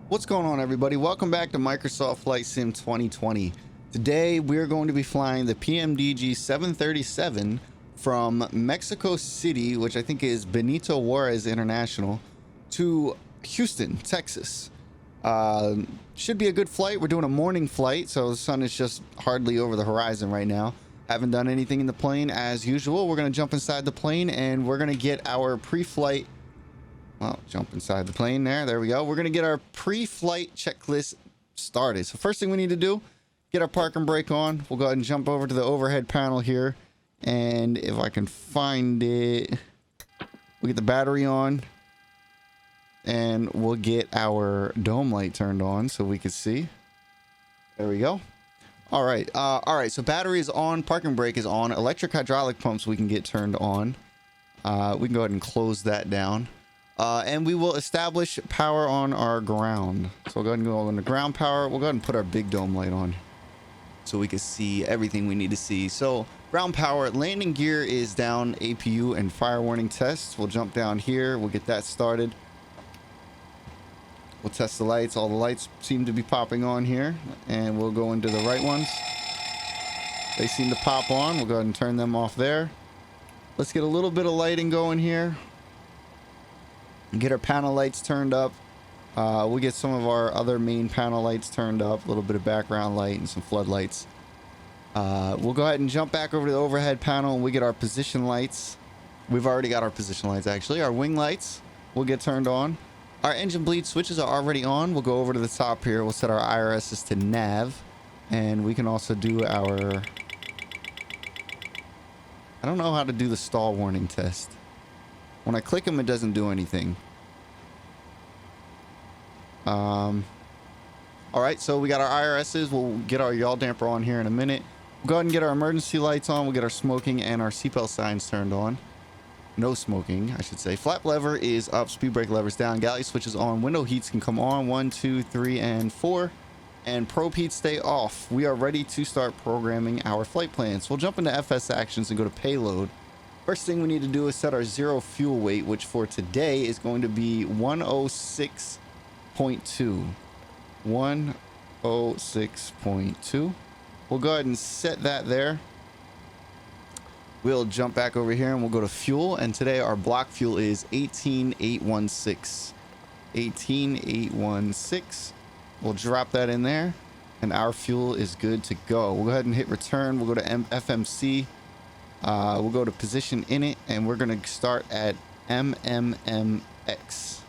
What's going on, everybody? Welcome back to Microsoft Flight Sim 2020. Today we're going to be flying the PMDG 737 from Mexico City, which I think is Benito Juarez International, to Houston, Texas. Should be a good flight. We're doing a morning flight, so the sun is just hardly over the horizon right now. Haven't done anything in the plane as usual. We're going to jump inside the plane and we're going to get our pre-flight. Well, jump inside the plane there we go. We're gonna get our pre-flight checklist started. So first thing we need to do, get our park and brake on. We'll go ahead and jump over to the overhead panel here, and if I can find it, we'll get the battery on and we'll get our dome light turned on so we can see. There we go. All right, so battery is on, park and brake is on, electric hydraulic pumps we can get turned on. We can go ahead and close that down. And we will establish power on our ground. So we'll go ahead and go on the ground power. We'll go ahead and put our big dome light on so we can see everything we need to see. So ground power, landing gear is down, APU and fire warning tests. We'll jump down here. We'll get that started. We'll test the lights. All the lights seem to be popping on here, and we'll go into the right ones. They seem to pop on. We'll go ahead and turn them off there. Let's get a little bit of lighting going here. Get our panel lights turned up. We'll get some of our other main panel lights turned up, a little bit of background light and some floodlights. We'll go ahead and jump back over to the overhead panel and we get our position lights. We've already got our position lights, actually. Our wing lights will get turned on. Our engine bleed switches are already on. We'll go over to the top here. We'll set our IRSs to nav, and we can also do our... I don't know how to do the stall warning test. When I click them, it doesn't do anything. All right, so we got our IRSs. We'll get our yaw damper on here in a minute. We'll go ahead and get our emergency lights on. We'll get our smoking and our seatbelt signs turned on. No smoking, I should say. Flap lever is up. Speed brake lever's down. Galley switches on. Window heats can come on. 1, 2, 3, and 4. And probe heats stay off. We are ready to start programming our flight plans. We'll jump into FS actions and go to payload. First thing we need to do is set our zero fuel weight, which for today is going to be 106.2. 106.2. We'll go ahead and set that there. We'll jump back over here and we'll go to fuel. And today our block fuel is 18,816. 18,816. We'll drop that in there and our fuel is good to go. We'll go ahead and hit return. We'll go to FMC. We'll go to position in it, and we're going to start at MMMX.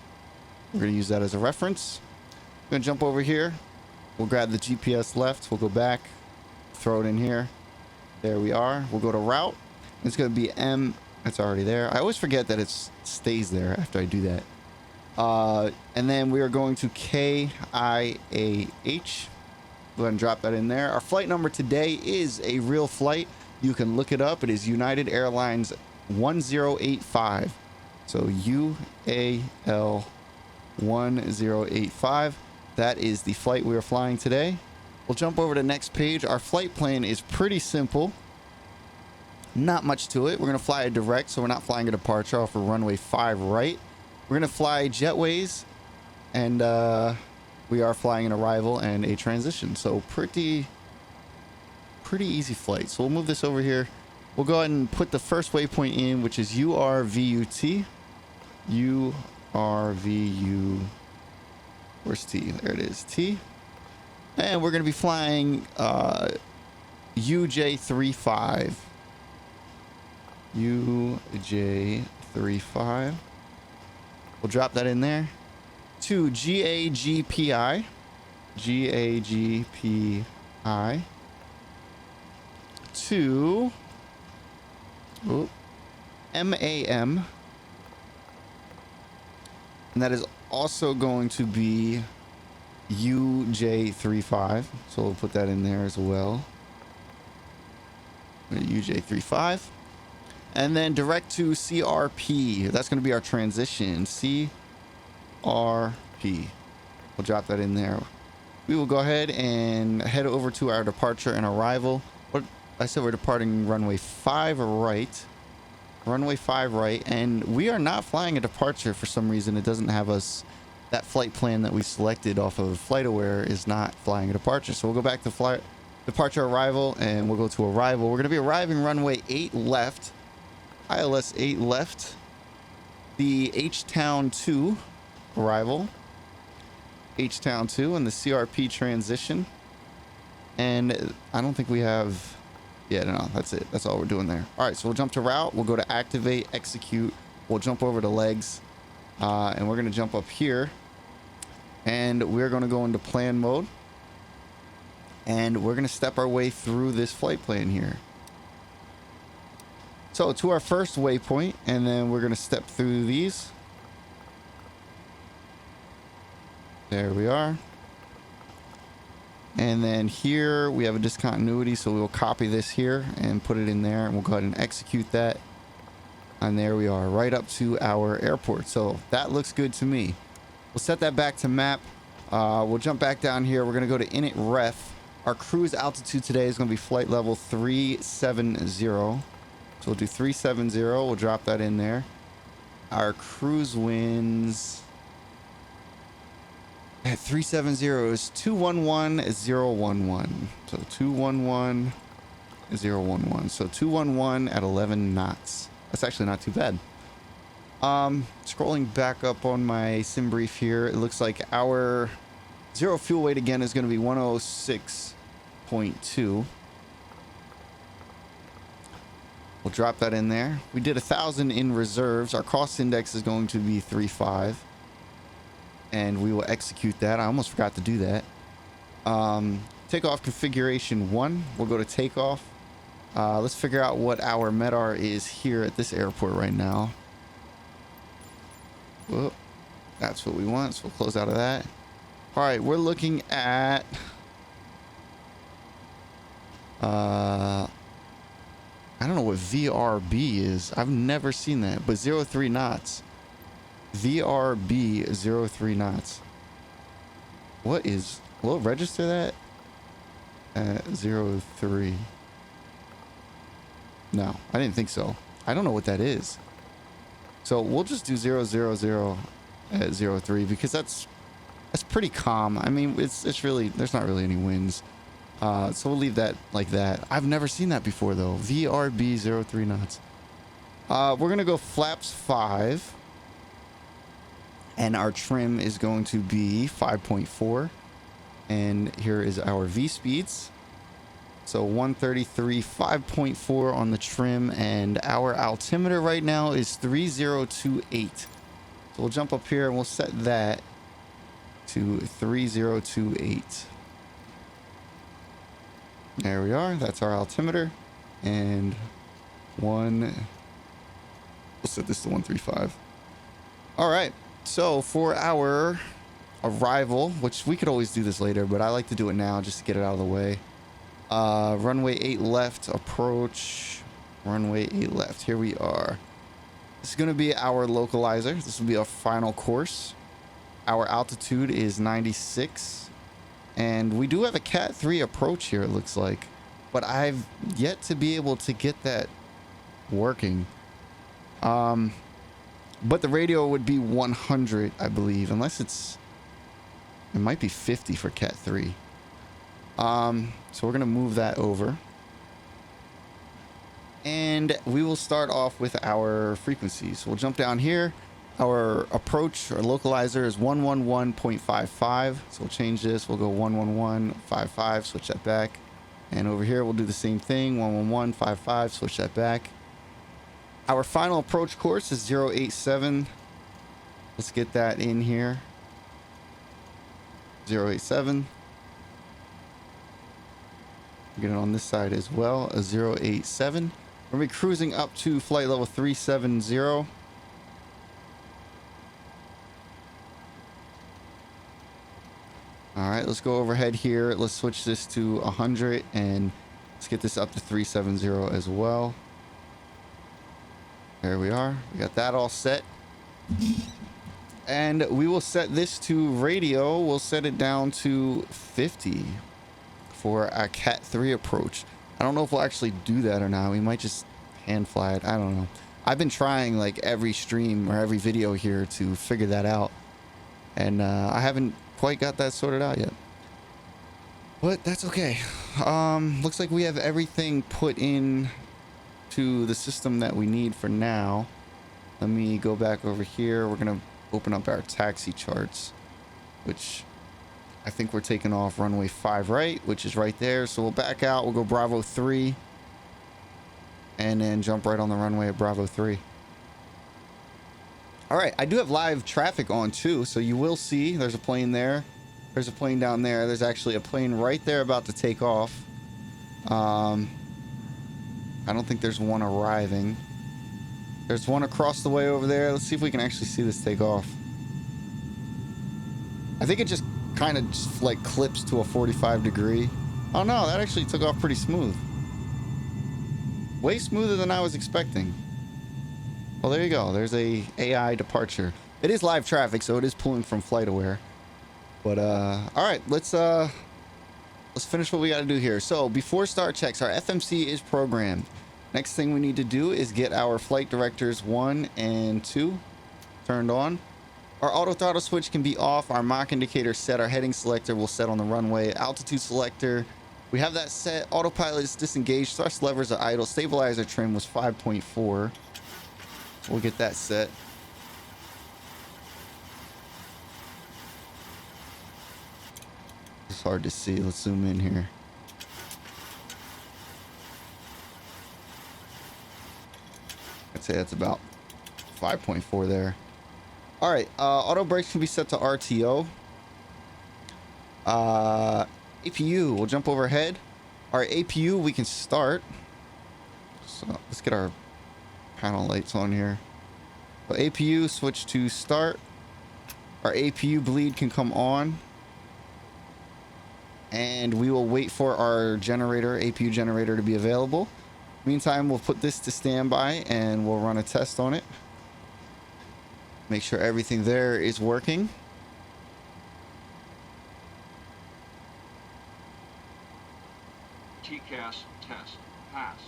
We're going to use that as a reference. We're going to jump over here. We'll grab the GPS left. We'll go back, throw it in here. There we are. We'll go to route. It's going to be M. It's already there. I always forget that it stays there after I do that. And then we are going to KIAH. Go ahead and drop that in there. Our flight number today is a real flight. You can look it up. It is United Airlines 1085. So UAL 1085. That is the flight we are flying today. We'll jump over to the next page. Our flight plan is pretty simple. Not much to it. We're going to fly a direct, so we're not flying a departure off of runway 5 right. We're going to fly jetways, and we are flying an arrival and a transition. So pretty easy flight. So we'll move this over here. We'll go ahead and put the first waypoint in, which is URVUT. URVU. Where's T? There it is. T. And we're going to be flying UJ35. UJ35. We'll drop that in there. To GAGPI. GAGPI. To MAM, and that is also going to be UJ35, so we'll put that in there as well. UJ35, and then direct to CRP. That's going to be our transition. CRP. We'll drop that in there. We will go ahead and head over to our departure and arrival. What I said, we're departing runway 5 right. Runway 5 right, and we are not flying a departure for some reason. It doesn't have us that flight plan that we selected off of FlightAware is not flying a departure. So we'll go back to flight departure arrival, and we'll go to arrival. We're going to be arriving runway 8 left, ILS 8 left, the H-Town 2 arrival, H-Town 2 and the CRP transition. And I don't think we have, yeah, no, that's it. That's all we're doing there. All right, so we'll jump to route. We'll go to activate, execute. We'll jump over to legs, and we're going to jump up here, and we're going to go into plan mode, and we're going to step our way through this flight plan here. So to our first waypoint, and then we're going to step through these. There we are. And then here we have a discontinuity, so we will copy this here and put it in there, and we'll go ahead and execute that. And there we are, right up to our airport. So that looks good to me. We'll set that back to map. We'll jump back down here. We're going to go to init ref. Our cruise altitude today is going to be flight level 370. So we'll do 370. We'll drop that in there. Our cruise winds at 370 is 211011. So 211011. So 211 at 11 knots. That's actually not too bad. Scrolling back up on my sim brief here, it looks like our zero fuel weight again is going to be 106.2. We'll drop that in there. We did 1,000 in reserves. Our cost index is going to be 3.5. And we will execute that. I almost forgot to do that. Takeoff configuration 1. We'll go to takeoff. Let's figure out what our MEDAR is here at this airport right now. Whoop. That's what we want, so we'll close out of that. All right, we're looking at I don't know what VRB is. I've never seen that, but 03 knots. VRB 03 knots. What is, will it register that at 03? No, I didn't think so. I don't know what that is. So we'll just do 000 at 03 because that's pretty calm. I mean, it's really, there's not really any winds. So we'll leave that like that. I've never seen that before though. VRB 03 knots. We're going to go flaps 5. And our trim is going to be 5.4. And here is our V speeds. So 133, 5.4 on the trim. And our altimeter right now is 3028. So we'll jump up here and we'll set that to 3028. There we are. That's our altimeter. And we'll set this to 135. All right. So for our arrival, which we could always do this later, but I like to do it now just to get it out of the way. Runway 8 left, approach. Runway 8 left. Here we are. This is going to be our localizer. This will be our final course. Our altitude is 96. And we do have a Cat 3 approach here, it looks like. But I've yet to be able to get that working. But the radio would be 100, I believe, unless it might be 50 for Cat 3. So we're going to move that over. And we will start off with our frequencies. So we'll jump down here. Our approach or localizer is 111.55. So we'll change this. We'll go 111.55, switch that back. And over here, we'll do the same thing. 111.55, switch that back. Our final approach course is 087. Let's get that in here. 087. Get it on this side as well, a 087. We're going to be cruising up to flight level 370. All right, let's go overhead here. Let's switch this to 100 and let's get this up to 370 as well. There we are. We got that all set. And we will set this to radio. We'll set it down to 50 for our Cat 3 approach. I don't know if we'll actually do that or not. We might just hand fly it. I don't know. I've been trying like every stream or every video here to figure that out. And I haven't quite got that sorted out yet. But that's okay. Looks like we have everything put in to the system that we need for now. Let me go back over here. We're gonna open up our taxi charts, which I think we're taking off runway 5 right, which is right there. So we'll back out. We'll go Bravo 3 and then jump right on the runway at Bravo 3. All right, I do have live traffic on too, so you will see there's a plane there. There's a plane down there. There's actually a plane right there about to take off. I don't think there's one arriving. There's one across the way over there. Let's see if we can actually see this take off. I think it just kind of just like clips to a 45 degree. Oh no, that actually took off pretty smooth. Way smoother than I was expecting. Well, there you go. There's a AI departure. It is live traffic, so it is pulling from FlightAware. But all right, let's finish what we got to do here. So before start checks, our FMC is programmed. Next thing we need to do is get our flight directors 1 and 2 turned on. Our auto throttle switch can be off. Our Mach indicator set. Our heading selector will set on the runway. Altitude selector, we have that set. Autopilot is disengaged. Thrust levers are idle. Stabilizer trim was 5.4. We'll get that set. It's hard to see. Let's zoom in here. I'd say that's about 5.4 there. All right, auto brakes can be set to RTO. APU, we'll jump overhead. Our APU, we can start. So let's get our panel lights on here. So APU, switch to start. Our APU bleed can come on. And we will wait for our generator, APU generator, to be available. Meantime, we'll put this to standby and we'll run a test on it. Make sure everything there is working. TCAS test pass.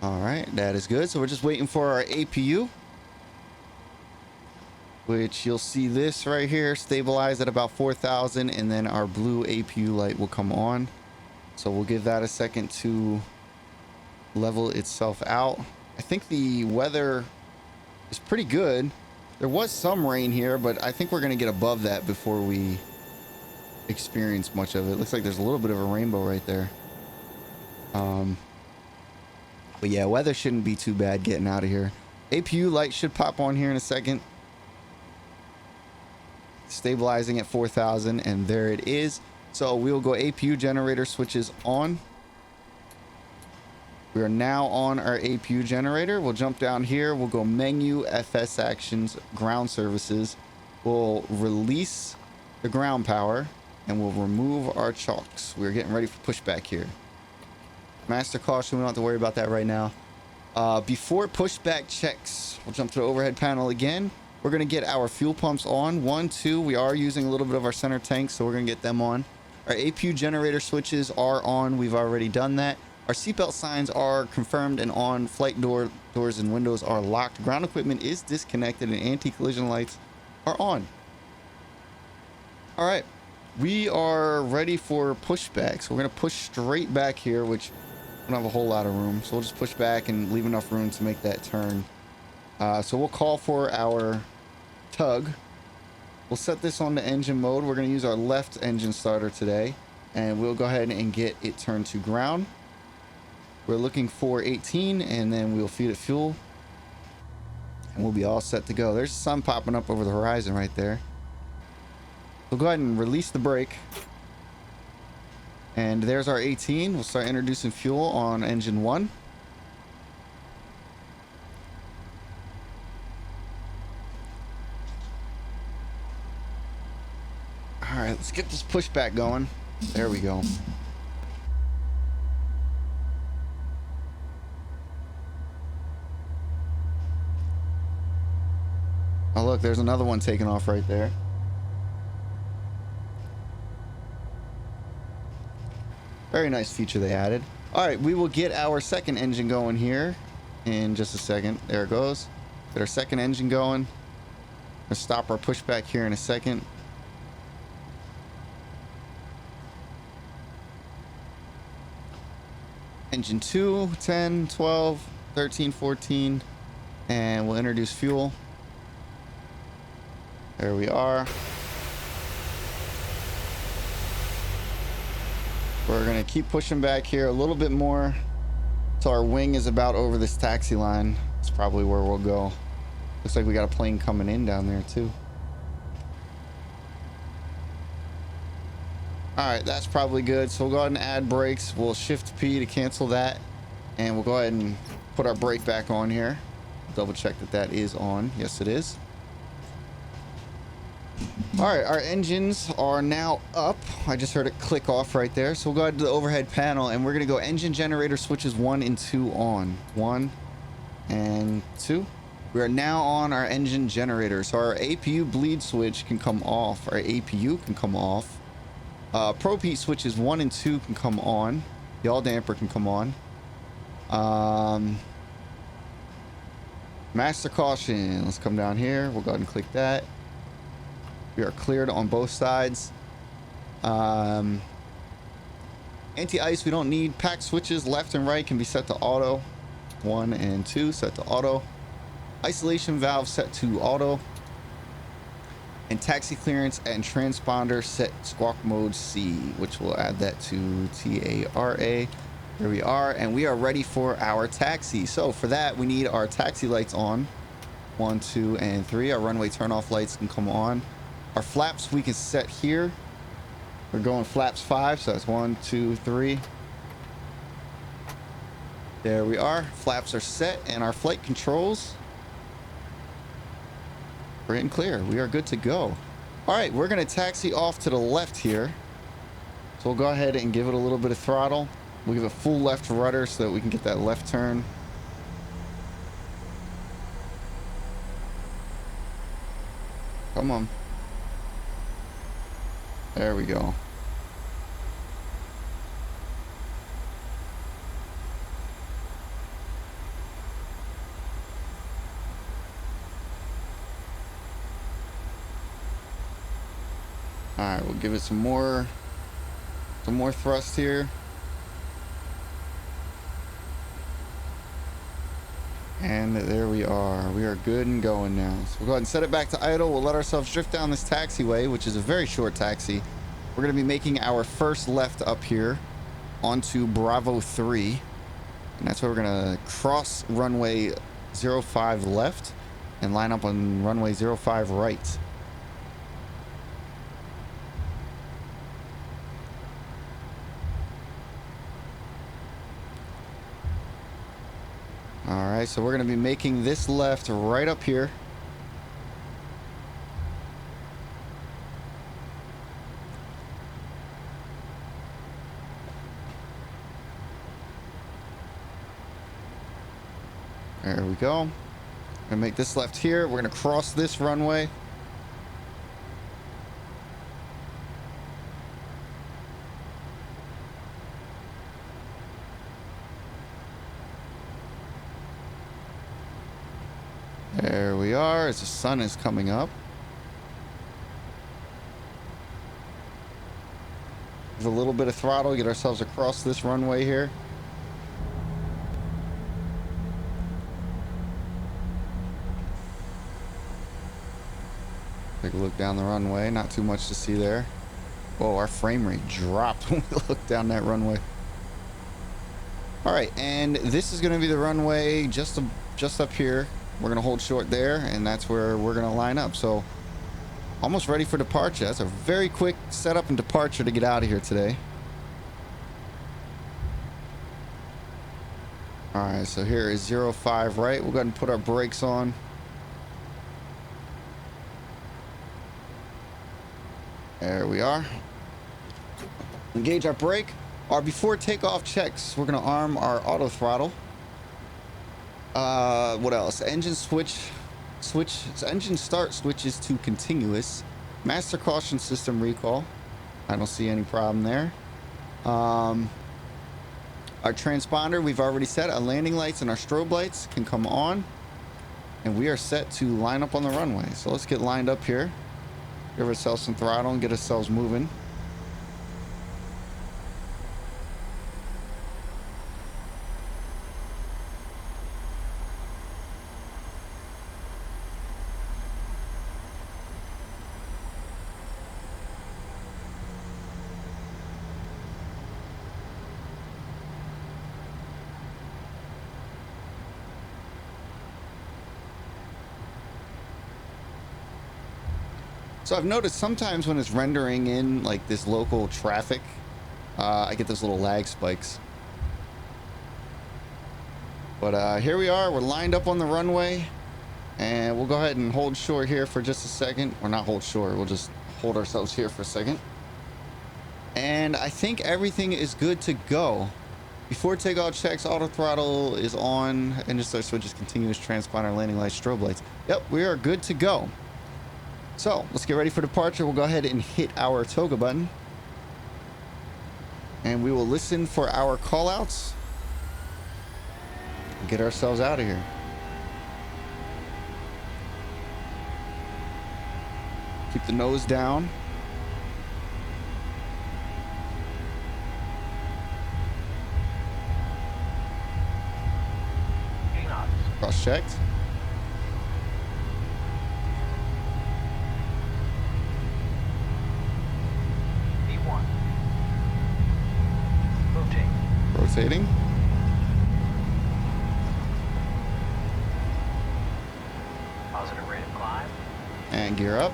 All right, that is good. So we're just waiting for our APU, which you'll see this right here, stabilize at about 4,000, and then our blue APU light will come on. So we'll give that a second to level itself out. I think the weather is pretty good. There was some rain here, but I think we're going to get above that before we experience much of it. Looks like there's a little bit of a rainbow right there. But yeah, weather shouldn't be too bad getting out of here. APU light should pop on here in a second. Stabilizing at 4,000, and there it is. So we'll go APU generator switches on. We are now on our APU generator. We'll jump down here. We'll go menu, FS actions, ground services. We'll release the ground power and we'll remove our chocks. We're getting ready for pushback here. Master caution, we don't have to worry about that right now. Before pushback checks, we'll jump to the overhead panel again. We're going to get our fuel pumps on. 1, 2, we are using a little bit of our center tanks, so we're going to get them on. Our APU generator switches are on. We've already done that. Our seatbelt signs are confirmed and on. Flight doors and windows are locked. Ground equipment is disconnected and anti-collision lights are on. All right, we are ready for pushback. So we're going to push straight back here, which we don't have a whole lot of room. So we'll just push back and leave enough room to make that turn. So we'll call for our tug. We'll set this on the engine mode. We're going to use our left engine starter today, and we'll go ahead and get it turned to ground. We're looking for 18, and then we'll feed it fuel, and we'll be all set to go. There's the sun popping up over the horizon right there. We'll go ahead and release the brake, and there's our 18. We'll start introducing fuel on engine 1. All right, let's get this pushback going. There we go. Oh, look, there's another one taking off right there. Very nice feature they added. All right, we will get our second engine going here in just a second. There it goes. Get our second engine going. Let's stop our pushback here in a second. Engine 2, 10, 12, 13, 14, and we'll introduce fuel. There we are. We're gonna keep pushing back here a little bit more till our wing is about over this taxi line. It's probably where we'll go. Looks like we got a plane coming in down there too. All right, that's probably good. So we'll go ahead and add brakes. We'll shift P to cancel that, and we'll go ahead and put our brake back on here. Double check that that is on. Yes, it is. All right, our engines are now up. I just heard it click off right there. So we'll go ahead to the overhead panel, and we're gonna go engine generator switches 1 and 2 on. 1 and 2. We are now on our engine generator. So our APU bleed switch can come off. Our APU can come off. Probe heat switches 1 and 2 can come on. The yaw damper can come on. Master caution. Let's come down here. We'll go ahead and click that. We are cleared on both sides. Anti-ice we don't need. Pack switches left and right can be set to auto. 1 and 2 set to auto. Isolation valve set to auto. And taxi clearance and transponder set squawk mode C, which will add that to TARA. Here we are, and we are ready for our taxi. So for that, we need our taxi lights on. 1, 2, and 3. Our runway turn-off lights can come on. Our flaps we can set here. We're going flaps 5, so that's 1, 2, 3. There we are. Flaps are set, and our flight controls. We're in clear. We are good to go. All right, we're going to taxi off to the left here. So we'll go ahead and give it a little bit of throttle. We'll give it full left rudder so that we can get that left turn. Come on. There we go. All right, we'll give it some more thrust here. And there we are. We are good and going now. So we'll go ahead and set it back to idle. We'll let ourselves drift down this taxiway, which is a very short taxi. We're going to be making our first left up here onto Bravo 3. And that's where we're going to cross runway 05 left and line up on runway 05 right. All right, so we're going to be making this left right up here. There we go. Gonna make this left here. We're gonna cross this runway. There we are as the sun is coming up. With a little bit of throttle, get ourselves across this runway here. Take a look down the runway. Not too much to see there. Whoa, our frame rate dropped when we looked down that runway. All right, and this is going to be the runway just up here. We're going to hold short there, and that's where we're going to line up. So almost ready for departure. That's a very quick setup and departure to get out of here today. All right, so here is 05 right. We'll go ahead and put our brakes on. There we are. Engage our brake. Our before takeoff checks, we're going to arm our auto throttle. What else? Engine engine start switches to continuous. Master caution system recall. I don't see any problem there. Our transponder, we've already set. Our landing lights and our strobe lights can come on. And we are set to line up on the runway. So let's get lined up here. Give ourselves some throttle and get ourselves moving. So I've noticed sometimes when it's rendering in like this local traffic, I get those little lag spikes. But here we are, we're lined up on the runway, and we'll go ahead and hold short here for just a second. Or not hold short, we'll just hold ourselves here for a second. And I think everything is good to go. Before takeoff checks, auto throttle is on, and just our switches, continuous transponder, landing lights, strobe lights. Yep, we are good to go. So let's get ready for departure. We'll go ahead and hit our toga button, and we will listen for our call outs and get ourselves out of here. Keep the nose down. Cross checked. E1. Rotating. Positive rate of climb. And gear up.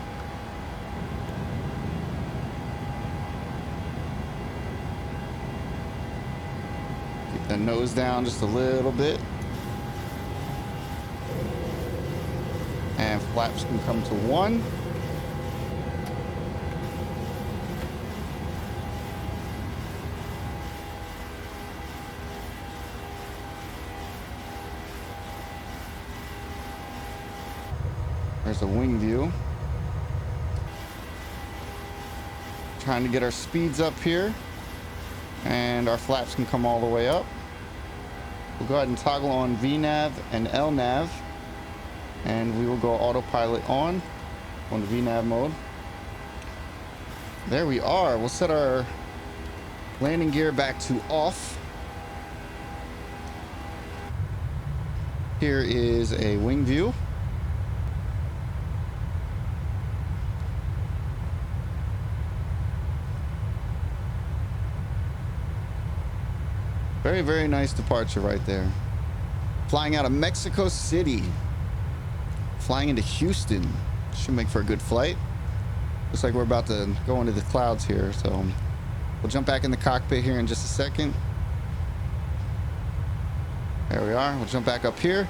Keep the nose down just a little bit. And flaps can come to 1. There's a wing view. Trying to get our speeds up here. And our flaps can come all the way up. We'll go ahead and toggle on VNAV and LNAV. And we will go autopilot on the VNAV mode. There we are. We'll set our landing gear back to off. Here is a wing view. Very, very nice departure right there. Flying out of Mexico City. Flying into Houston. Should make for a good flight. Looks like we're about to go into the clouds here, so we'll jump back in the cockpit here in just a second. There we are. We'll jump back up here.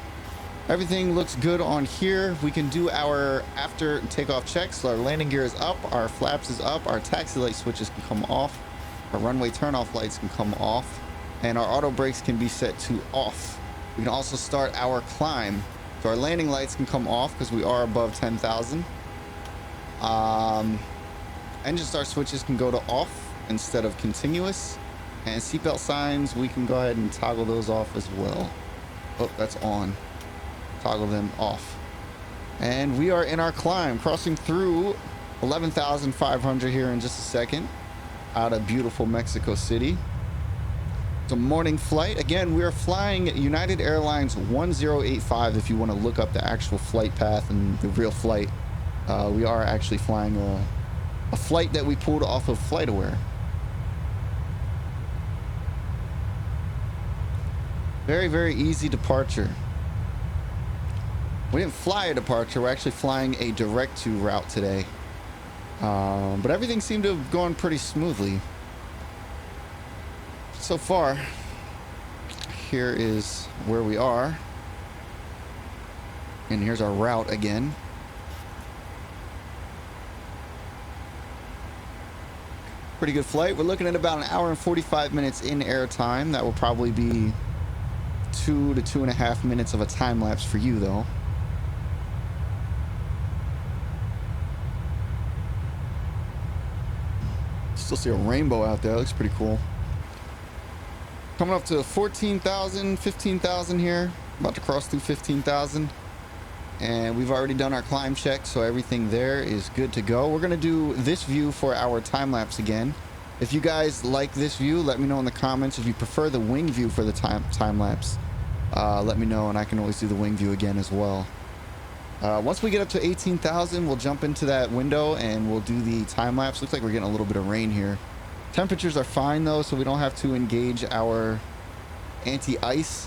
Everything looks good on here. We can do our after takeoff checks. So our landing gear is up, our flaps is up, our taxi light switches can come off, our runway turnoff lights can come off, and our auto brakes can be set to off. We can also start our climb. So our landing lights can come off because we are above 10,000. Engine start switches can go to off instead of continuous. And seatbelt signs, we can go ahead and toggle those off as well. Oh, that's on. Toggle them off. And we are in our climb, crossing through 11,500 here in just a second. Out of beautiful Mexico City. It's a morning flight. Again, we are flying United Airlines 1085. If you want to look up the actual flight path and the real flight, we are actually flying a flight that we pulled off of FlightAware. Very, very easy departure. We didn't fly a departure. We're actually flying a direct-to route today. But everything seemed to have gone pretty smoothly so far. Here is where we are, and here's our route again. Pretty good flight. We're looking at about 1 hour and 45 minutes in air time. That will probably be 2 to 2.5 minutes of a time lapse for you though. Still see a rainbow out there. It looks pretty cool. Coming up to 14,000, 15,000 here. About to cross through 15,000. And we've already done our climb check, so everything there is good to go. We're going to do this view for our time lapse again. If you guys like this view, let me know in the comments. If you prefer the wing view for the time lapse, let me know, and I can always do the wing view again as well. Once we get up to 18,000, we'll jump into that window and we'll do the time lapse. Looks like we're getting a little bit of rain here. Temperatures are fine though, so we don't have to engage our anti-ice.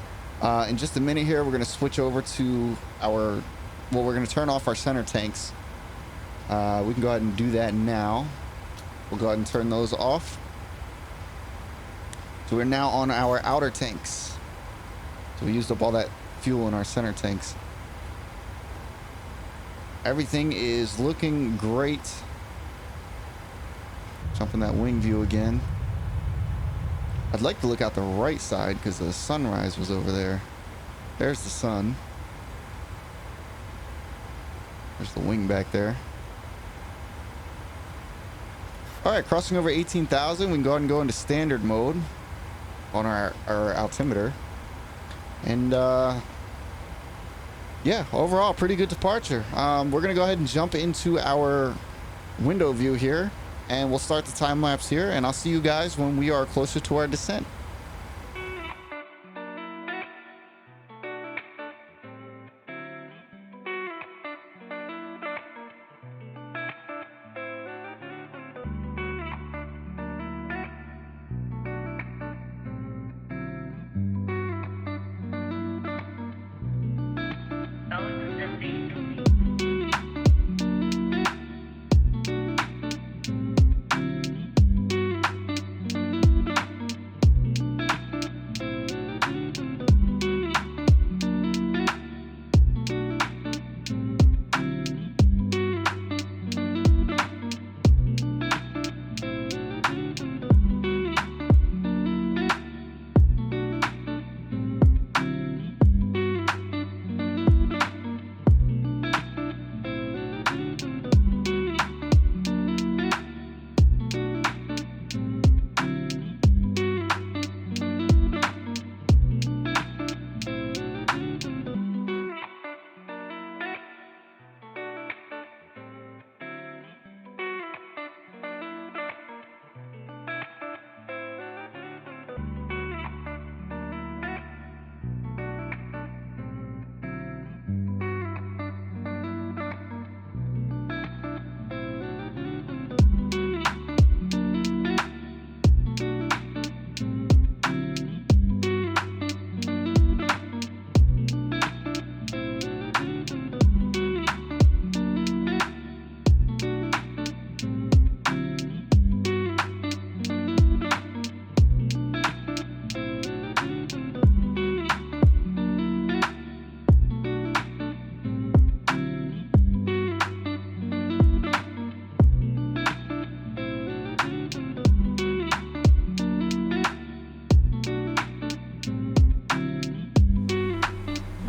In just a minute here, we're going to switch over to our, well, we're going to turn off our center tanks. We can go ahead and do that now. We'll go ahead and turn those off. So we're now on our outer tanks. So we used up all that fuel in our center tanks. Everything is looking great. Jump in that wing view again. I'd like to look out the right side because the sunrise was over there. There's the sun. There's the wing back there. All right, crossing over 18,000. We can go ahead and go into standard mode on our altimeter. And yeah, overall, pretty good departure. We're going to go ahead and jump into our window view here, and we'll start the time lapse here, and I'll see you guys when we are closer to our descent.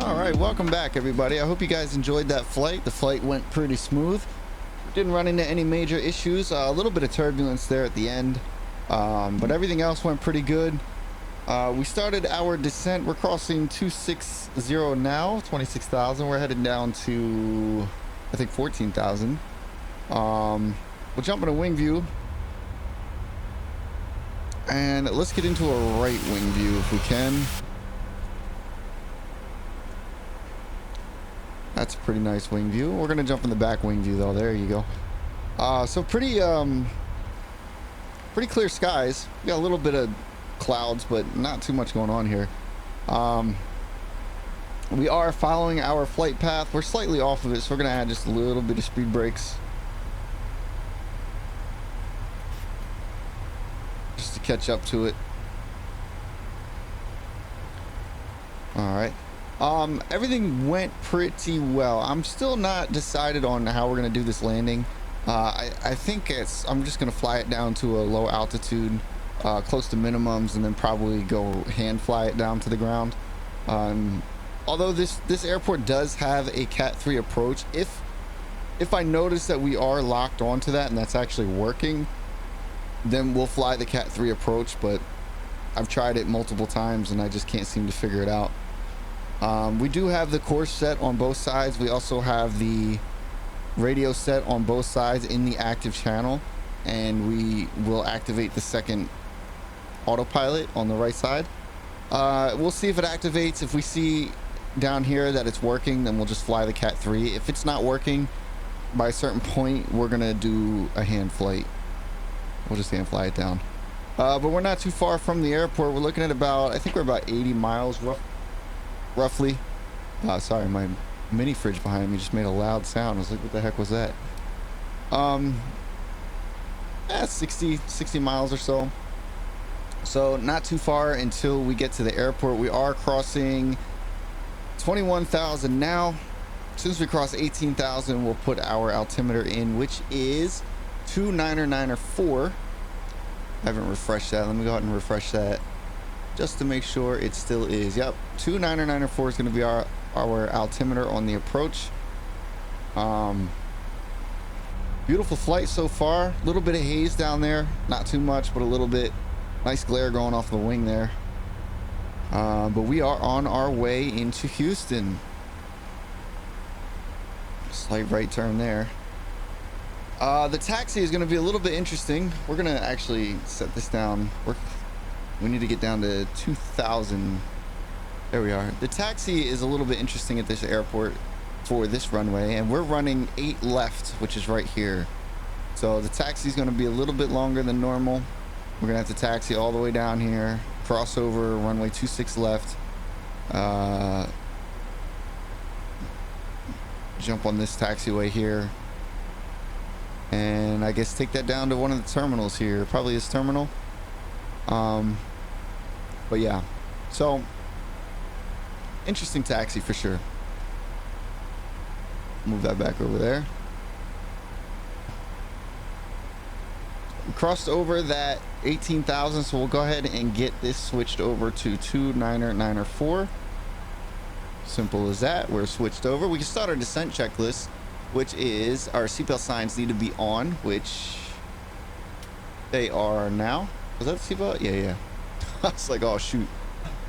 Alright, welcome back everybody. I hope you guys enjoyed that flight. The flight went pretty smooth. Didn't run into any major issues. A little bit of turbulence there at the end. But everything else went pretty good. We started our descent. We're crossing 260 now, 26,000. We're headed down to, I think, 14,000. We'll jump in a wing view. And let's get into a right wing view if we can. That's a pretty nice wing view. We're gonna jump in the back wing view though. There you go. So pretty clear skies. We got a little bit of clouds, but not too much going on here. We are following our flight path. We're slightly off of it, so we're gonna add just a little bit of speed brakes just to catch up to it. All right. Everything went pretty well. I'm still not decided on how we're gonna do this landing. I think I'm just gonna fly it down to a low altitude, close to minimums, and then probably go hand fly it down to the ground. Although this airport does have a Cat 3 approach, if I notice that we are locked onto that and that's actually working, then we'll fly the Cat 3 approach. But I've tried it multiple times and I just can't seem to figure it out. We do have the course set on both sides. We also have the radio set on both sides in the active channel, and we will activate the second autopilot on the right side. We'll see if it activates. If we see down here that it's working, then we'll just fly the Cat 3. If it's not working by a certain point, we're gonna do a hand flight. We'll just hand fly it down. But we're not too far from the airport. We're looking at I think we're about 80 miles roughly. Sorry, my mini fridge behind me just made a loud sound. I was like, what the heck was that? 60 miles or so. So not too far until we get to the airport. We are crossing 21,000 now. As soon as we cross 18,000, we'll put our altimeter in, which is 2994. I haven't refreshed that. Let me go ahead and refresh that just to make sure it still is. Yep, 2994 is going to be our altimeter on the approach. Beautiful flight so far. A little bit of haze down there, not too much, but a little bit. Nice glare going off the wing there. But we are on our way into Houston. Slight right turn there. The taxi is going to be a little bit interesting. We're going to actually set this down. We need to get down to 2,000. There we are. The taxi is a little bit interesting at this airport for this runway, and we're running 8 left, which is right here. So the taxi is going to be a little bit longer than normal. We're going to have to taxi all the way down here, cross over runway 26 left, jump on this taxiway here, and I guess take that down to one of the terminals here, probably this terminal. But yeah, so interesting taxi for sure. Move that back over there. We crossed over that 18,000, so we'll go ahead and get this switched over to 2994. Simple as that. We're switched over. We can start our descent checklist, which is our seatbelt signs need to be on, which they are now. Was that the seatbelt? Yeah. I was like, oh shoot.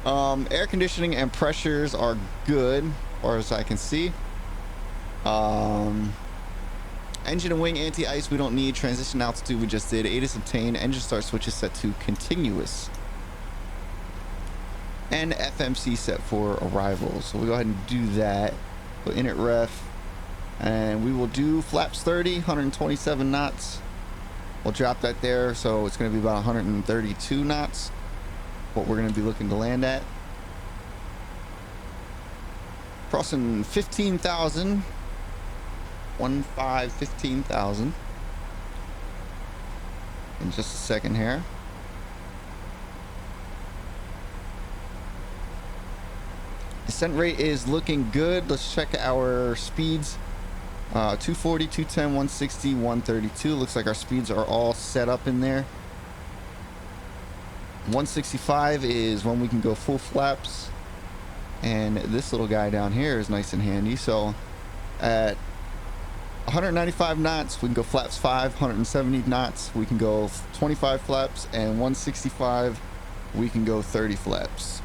Air conditioning and pressures are good, as far as I can see. Engine and wing anti-ice we don't need. Transition altitude we just did. ATIS obtained. Engine start switch is set to continuous. And FMC set for arrival. So we'll go ahead and do that. Put init ref. And we will do flaps 30, 127 knots. We'll drop that there. So it's going to be about 132 knots. What we're going to be looking to land at. Crossing 15,000. 15,000 in just a second here. Descent rate is looking good. Let's check our speeds. 240, 210, 160, 132. Looks like our speeds are all set up in there. 165 is when we can go full flaps, and this little guy down here is nice and handy. So at 195 knots we can go flaps 5, 170 knots we can go 25 flaps, and 165 we can go 30 flaps.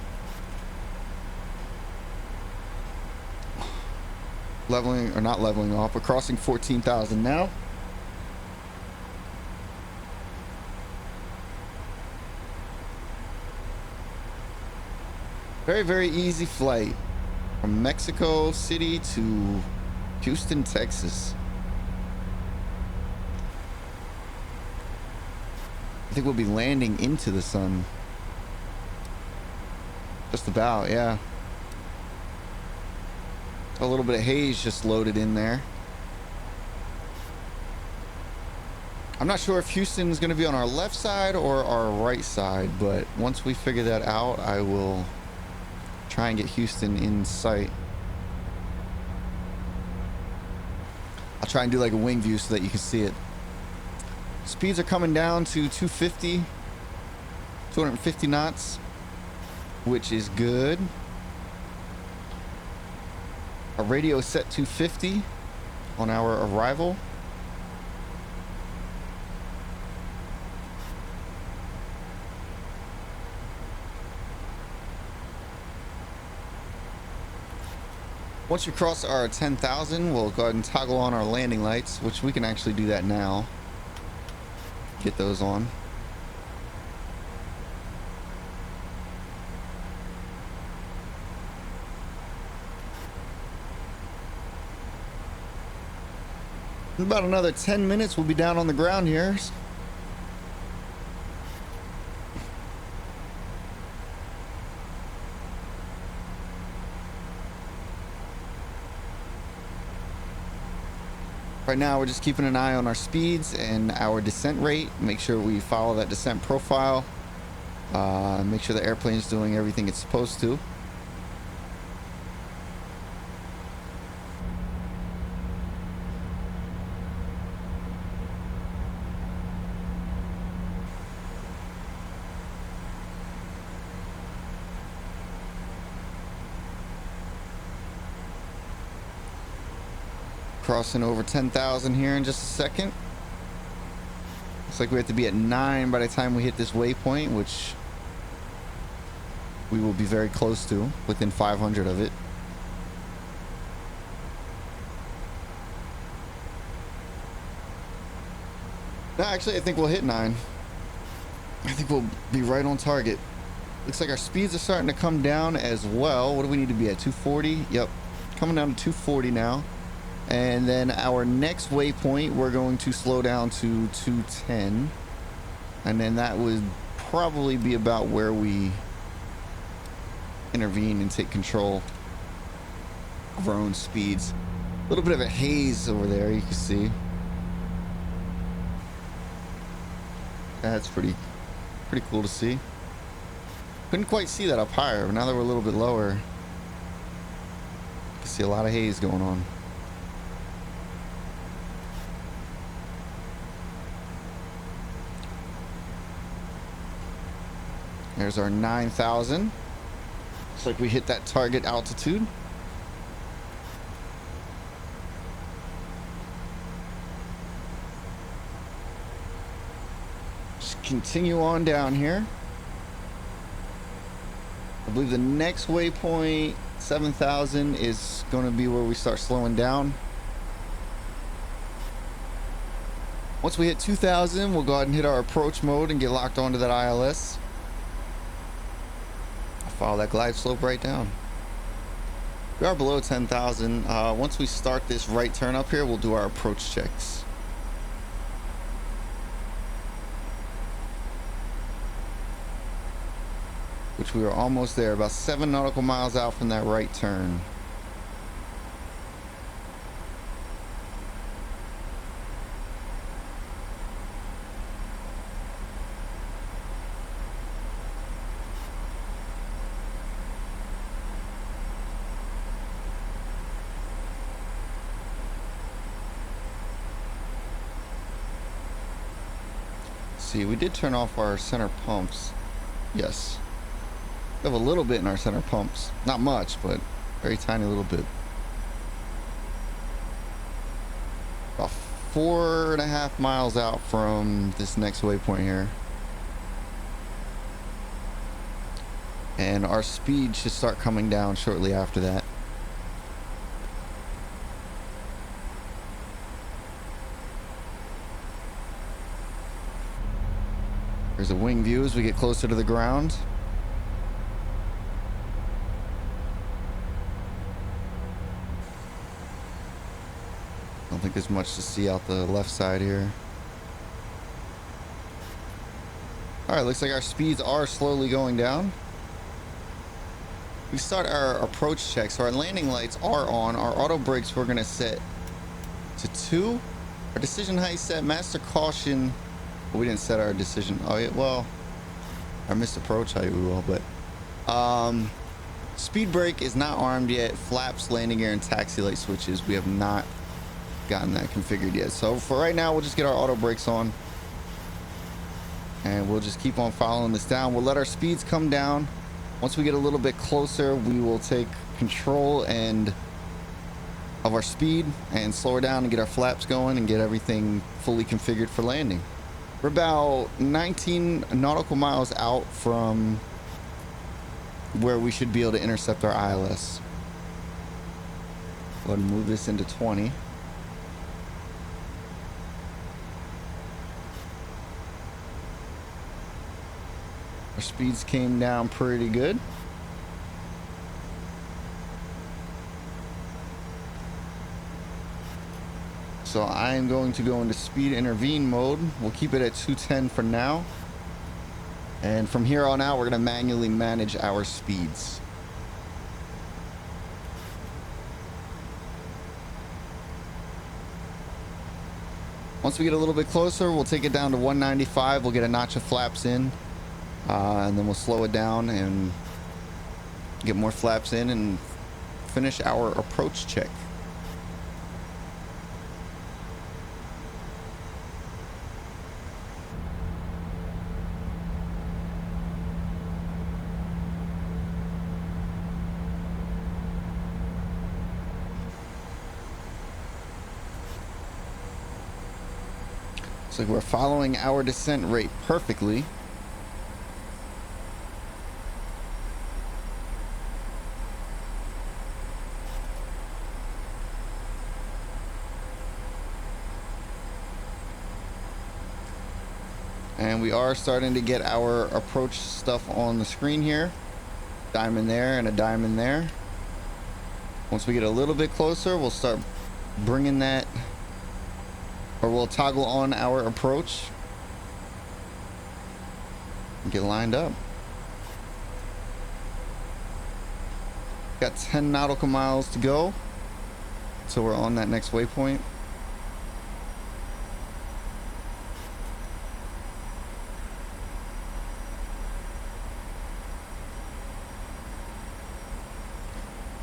Leveling, or not leveling off, but crossing 14,000 now. Very easy flight from Mexico City to Houston, Texas. I think we'll be landing into the sun. Just about, yeah. A little bit of haze just loaded in there. I'm not sure if Houston is going to be on our left side or our right side, but once we figure that out, I will try and get Houston in sight. I'll try and do like a wing view so that you can see it. Speeds are coming down to 250 knots, which is good. Our radio is set to 50 on our arrival. Once we cross our 10,000, we'll go ahead and toggle on our landing lights, which we can actually do that now. Get those on. In about another 10 minutes, we'll be down on the ground here. Right now, we're just keeping an eye on our speeds and our descent rate. Make sure we follow that descent profile. Make sure the airplane is doing everything it's supposed to. Crossing over 10,000 here in just a second. Looks like we have to be at 9 by the time we hit this waypoint, which we will be very close to, within 500 of it. No, actually, I think we'll hit 9. I think we'll be right on target. Looks like our speeds are starting to come down as well. What do we need to be at? 240? Yep. Coming down to 240 now. And then our next waypoint, we're going to slow down to 210. And then that would probably be about where we intervene and take control of our own speeds. A little bit of a haze over there, you can see. That's pretty cool to see. Couldn't quite see that up higher, but now that we're a little bit lower, you can see a lot of haze going on. There's our 9,000. Looks like we hit that target altitude. Just continue on down here. I believe the next waypoint, 7,000, is going to be where we start slowing down. Once we hit 2,000, we'll go ahead and hit our approach mode and get locked onto that ILS. Follow that glide slope right down. We are below 10,000. Once we start this right turn up here, we'll do our approach checks. Which we are almost there, about 7 nautical miles out from that right turn. See, we did turn off our center pumps. Yes, we have a little bit in our center pumps, not much, but very tiny little bit. About 4.5 miles out from this next waypoint here, and our speed should start coming down shortly after that. There's a wing view as we get closer to the ground. I don't think there's much to see out the left side here. Alright, looks like our speeds are slowly going down. We start our approach check, so our landing lights are on. Our auto brakes we're going to set to 2. Our decision height set, master caution. We didn't set our decision. Oh yeah, well, our missed approach height we will, but speed brake is not armed yet. Flaps, landing gear, and taxi light switches, we have not gotten that configured yet. So for right now, we'll just get our auto brakes on, and we'll just keep on following this down. We'll let our speeds come down. Once we get a little bit closer, we will take control of our speed and slow her down and get our flaps going and get everything fully configured for landing. We're about 19 nautical miles out from where we should be able to intercept our ILS. Go ahead and move this into 20. Our speeds came down pretty good. So I am going to go into speed intervene mode. We'll keep it at 210 for now. And from here on out, we're going to manually manage our speeds. Once we get a little bit closer, we'll take it down to 195. We'll get a notch of flaps in, and then we'll slow it down and get more flaps in and finish our approach check. Looks like we're following our descent rate perfectly. And we are starting to get our approach stuff on the screen here. Diamond there and a diamond there. Once we get a little bit closer, we'll start bringing that, or we'll toggle on our approach and get lined up. Got 10 nautical miles to go, so we're on that next waypoint.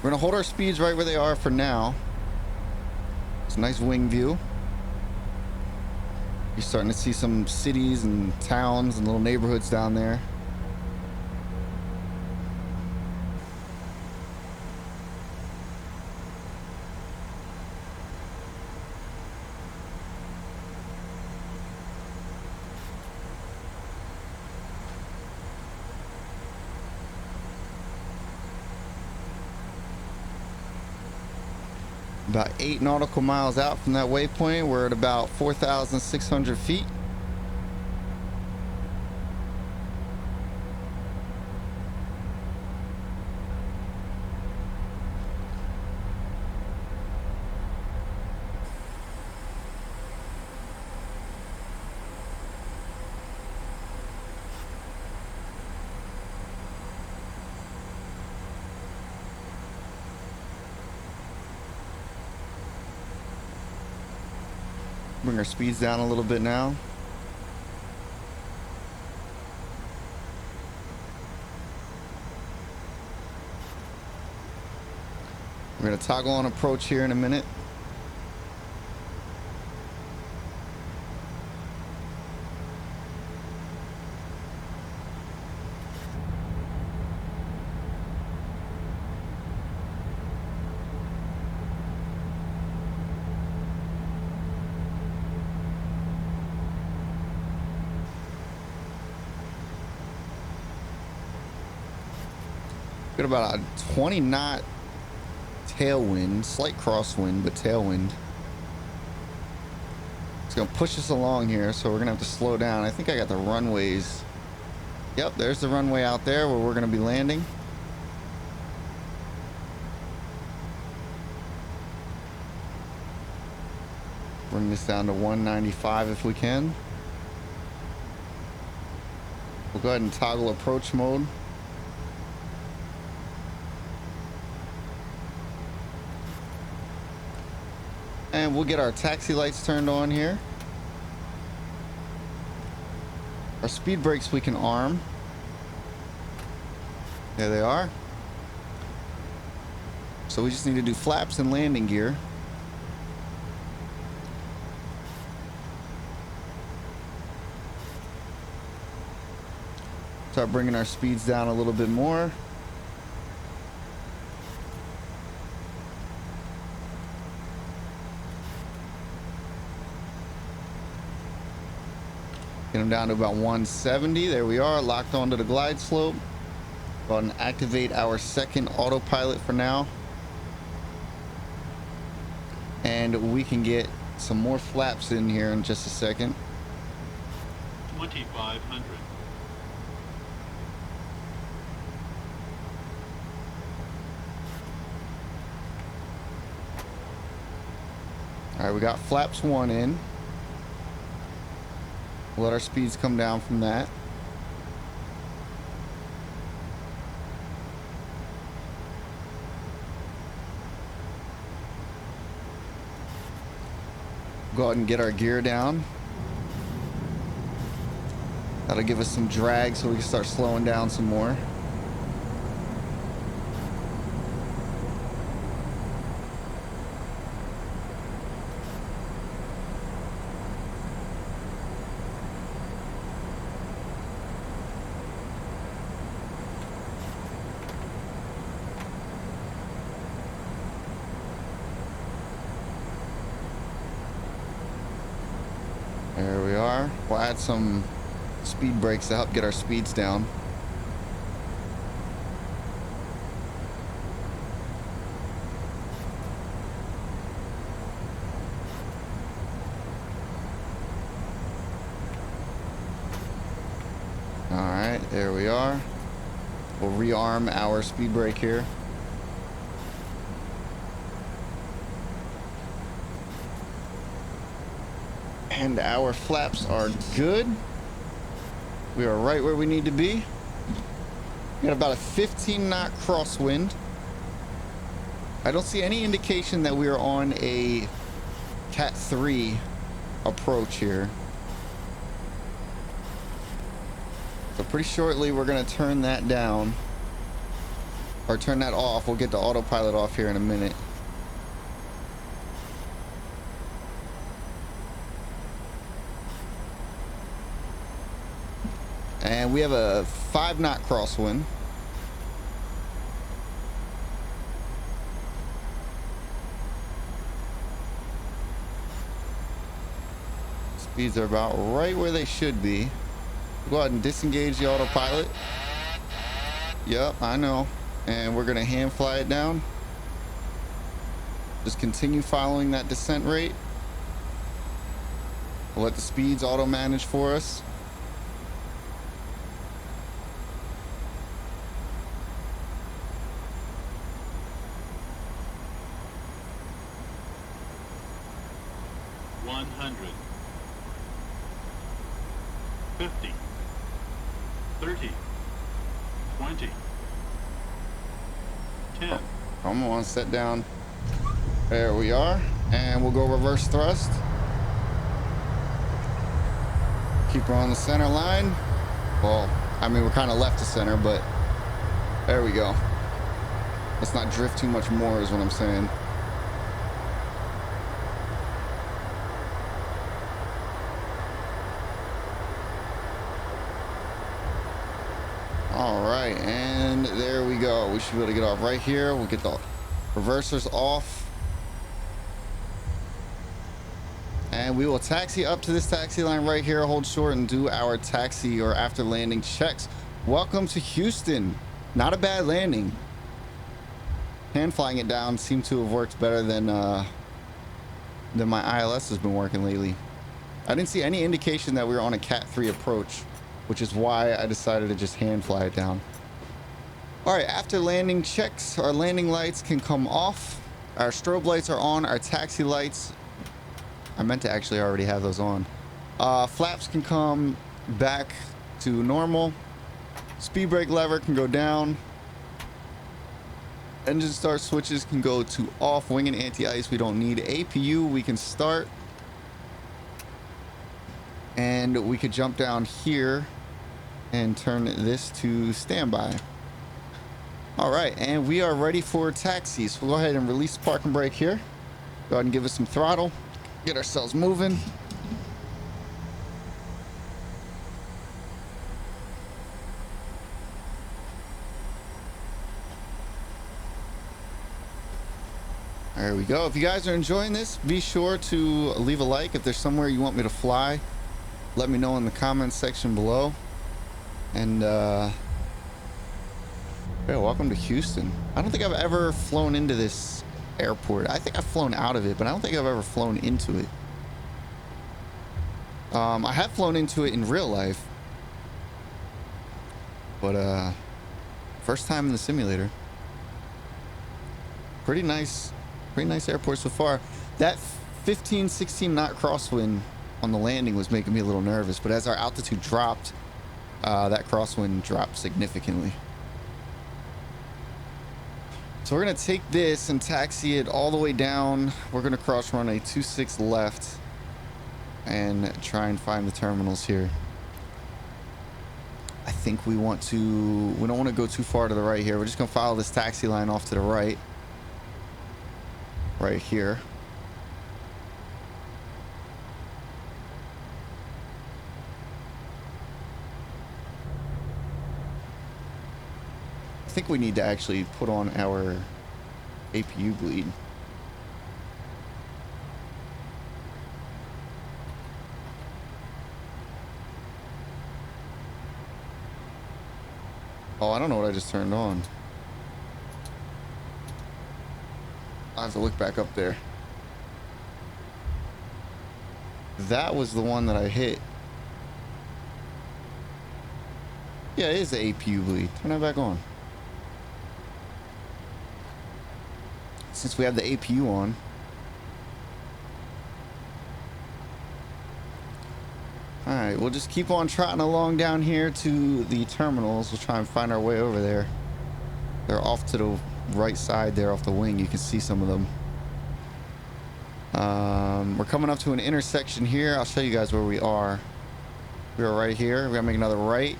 We're gonna hold our speeds right where they are for now. It's a nice wing view. You're starting to see some cities and towns and little neighborhoods down there. About 8 nautical miles out from that waypoint, we're at about 4,600 feet. Bring our speeds down a little bit now. We're going to toggle on approach here in a minute. Got about a 20 knot tailwind, slight crosswind, but tailwind. It's gonna push us along here, so we're gonna have to slow down. I think I got the runways. Yep, there's the runway out there where we're gonna be landing. Bring this down to 195 if we can. We'll go ahead and toggle approach mode. And we'll get our taxi lights turned on here. Our speed brakes we can arm. There they are. So we just need to do flaps and landing gear. Start bringing our speeds down a little bit more. Get them down to about 170. There we are, locked onto the glide slope. Go ahead and activate our second autopilot for now. And we can get some more flaps in here in just a second. 2,500. All right, we got flaps 1 in. Let our speeds come down from that. Go ahead and get our gear down. That'll give us some drag so we can start slowing down some more. There we are. We'll add some speed brakes to help get our speeds down. All right, there we are. We'll rearm our speed brake here. And our flaps are good. We are right where we need to be. We got about a 15 knot crosswind. I don't see any indication that we are on a Cat 3 approach here. So pretty shortly we're gonna turn that down. Or turn that off. We'll get the autopilot off here in a minute. And we have a 5 knot crosswind. Speeds are about right where they should be. Go ahead and disengage the autopilot. Yep, I know. And we're gonna hand fly it down. Just continue following that descent rate. We'll let the speeds auto manage for us. Come on, set down. There we are. And we'll go reverse thrust. Keep her on the center line. Well, I mean, we're kind of left to center, but there we go. Let's not drift too much more is what I'm saying. All right, and there we go. We should be able to get off right here. We'll get the reversers off. And we will taxi up to this taxi line right here, hold short, and do our taxi or after landing checks. Welcome to Houston. Not a bad landing. Hand flying it down seemed to have worked better than my ILS has been working lately. I didn't see any indication that we were on a Cat 3 approach, which is why I decided to just hand fly it down. All right, after landing checks, our landing lights can come off. Our strobe lights are on. Our taxi lights, I meant to actually already have those on. Flaps can come back to normal. Speed brake lever can go down. Engine start switches can go to off. Wing and anti-ice we don't need. APU we can start. And we could jump down here and turn this to standby. All right, and we are ready for taxi. So we'll go ahead and release the parking brake here. Go ahead and give us some throttle. Get ourselves moving. There we go. If you guys are enjoying this, be sure to leave a like. If there's somewhere you want me to fly, let me know in the comments section below. And yeah, welcome to Houston. I don't think I've ever flown into this airport. I think I've flown out of it, but I don't think I've ever flown into it. I have flown into it in real life, but first time in the simulator. Pretty nice airport so far. That 15-16 knot crosswind on the landing was making me a little nervous, but as our altitude dropped, that crosswind dropped significantly. So we're gonna take this and taxi it all the way down. We're gonna cross run a 26 left and try and find the terminals here. I think we don't want to go too far to the right here. We're just gonna follow this taxi line off to the right here. I think we need to actually put on our APU bleed. Oh, I don't know what I just turned on. I'll have to look back up there. That was the one that I hit. Yeah, it is the APU bleed. Turn that back on. Since we have the APU on. Alright, we'll just keep on trotting along down here to the terminals. We'll try and find our way over there. They're off to the right side there off the wing. You can see some of them. We're coming up to an intersection here. I'll show you guys where we are. We are right here. We're gonna make another right.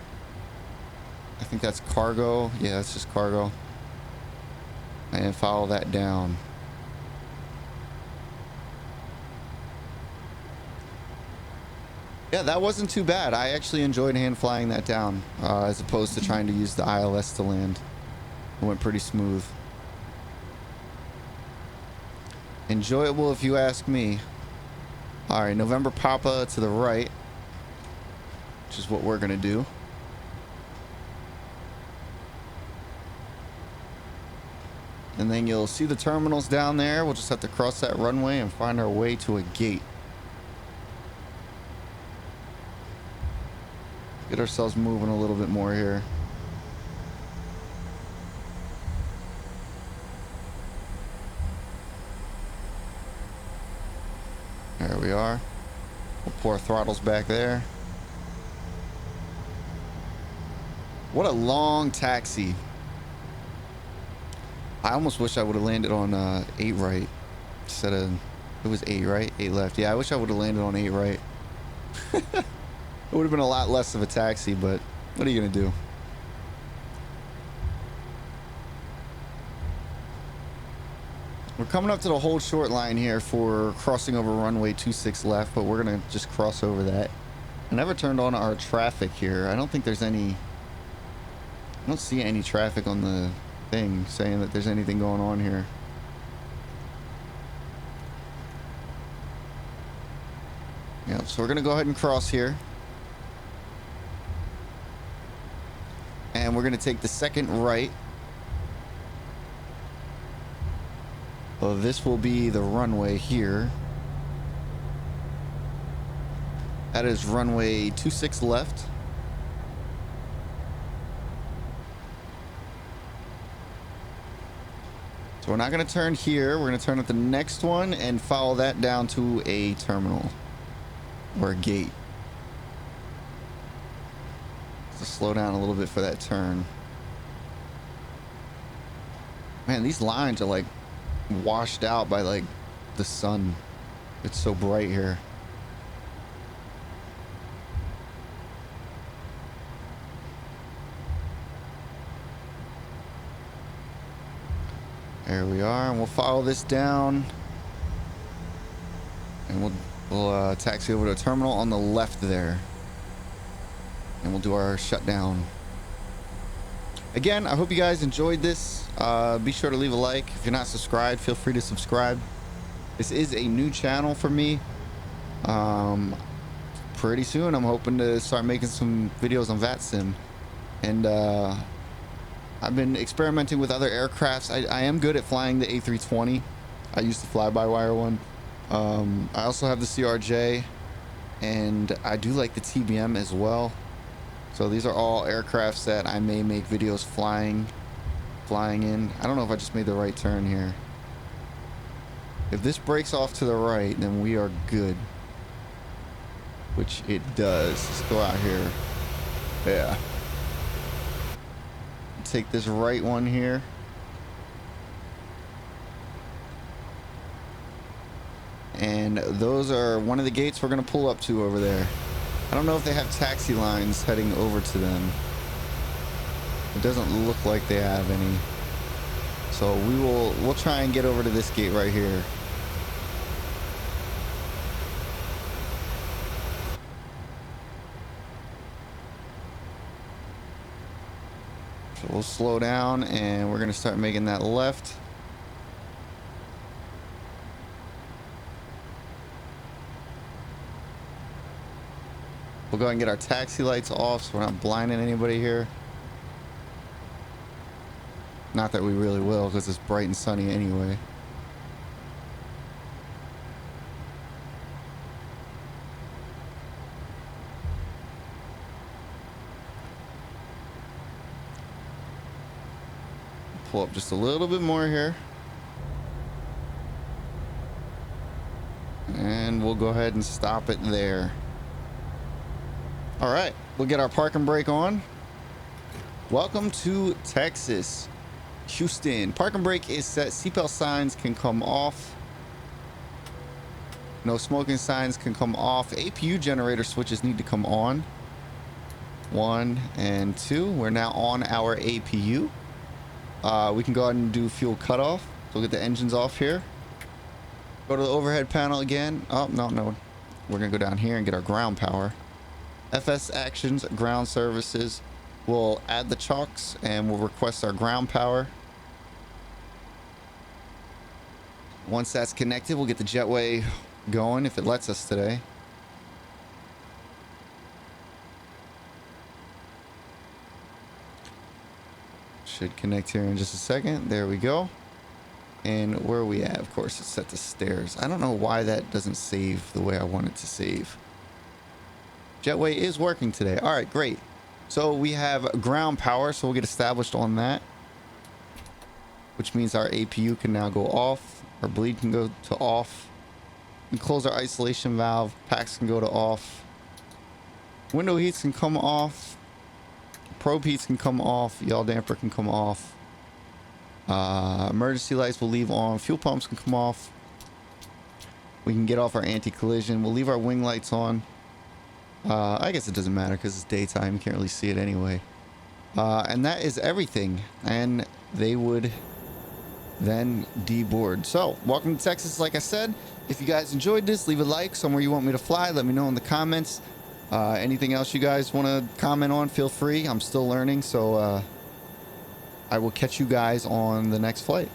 I think that's cargo. Yeah, that's just cargo. And follow that down. Yeah, that wasn't too bad. I actually enjoyed hand flying that down as opposed to trying to use the ILS to land. It went pretty smooth. Enjoyable if you ask me. All right, November Papa to the right, which is what we're gonna do. And then you'll see the terminals down there. We'll just have to cross that runway and find our way to a gate. Get ourselves moving a little bit more here. There we are. We'll pour throttles back there. What a long taxi. I almost wish I would have landed on 8 right instead of, it was 8 right, 8 left. Yeah, I wish I would have landed on 8 right. It would have been a lot less of a taxi, but what are you gonna do? We're coming up to the hold short line here for crossing over runway 26 left, but we're gonna just cross over that. I never turned on our traffic here. I don't think there's any, I don't see any traffic on the thing saying that there's anything going on here. Yeah, so we're gonna go ahead and cross here. And we're gonna take the second right. So this will be the runway here. That is runway 26 left. So we're not going to turn here. We're going to turn at the next one and follow that down to a terminal or a gate. So slow down a little bit for that turn. Man, these lines are like washed out by like the sun. It's so bright here. There we are, and we'll follow this down, and we'll taxi over to a terminal on the left there, and we'll do our shutdown. Again, I hope you guys enjoyed this. Be sure to leave a like. If you're not subscribed, feel free to subscribe. This is a new channel for me. Pretty soon I'm hoping to start making some videos on VATSIM, and I've been experimenting with other aircrafts. I am good at flying the A320. I used to fly by wire one. I also have the CRJ, and I do like the TBM as well. So these are all aircrafts that I may make videos flying in. I don't know if I just made the right turn here. If this breaks off to the right, then we are good, which it does. Let's go out here. Yeah. Take this right one here. And those are one of the gates we're going to pull up to over there. I don't know if they have taxi lines heading over to them. It doesn't look like they have any. So we'll try and get over to this gate right here. So we'll slow down and we're going to start making that left. We'll go ahead and get our taxi lights off so we're not blinding anybody here. Not that we really will, because it's bright and sunny anyway. Pull up just a little bit more here. And we'll go ahead and stop it there. All right, we'll get our parking brake on. Welcome to Texas, Houston. Parking brake is set. Seatbelt signs can come off. No smoking signs can come off. APU generator switches need to come on. 1 and 2. We're now on our APU. We can go ahead and do fuel cutoff. So we'll get the engines off here. Go to the overhead panel again. Oh, no. We're going to go down here and get our ground power. FS actions, ground services. We'll add the chocks and we'll request our ground power. Once that's connected, we'll get the jetway going if it lets us today. Should connect here in just a second. There we go. And where are we at? Of course, it's set to stairs. I don't know why that doesn't save the way I want it to save. Jetway is working today. All right, great. So we have ground power, so we'll get established on that, which means our APU can now go off. Our bleed can go to off. We close our isolation valve. Packs can go to off. Window heats can come off. Probe heats can come off. Yaw damper can come off. Emergency lights will leave on. Fuel pumps can come off. We can get off our anti-collision. We'll leave our wing lights on. I guess it doesn't matter because it's daytime. You can't really see it anyway. And that is everything. And they would then deboard. So, welcome to Texas, like I said. If you guys enjoyed this, leave a like. Somewhere you want me to fly, let me know in the comments. Anything else you guys want to comment on, feel free. I'm still learning, so I will catch you guys on the next flight.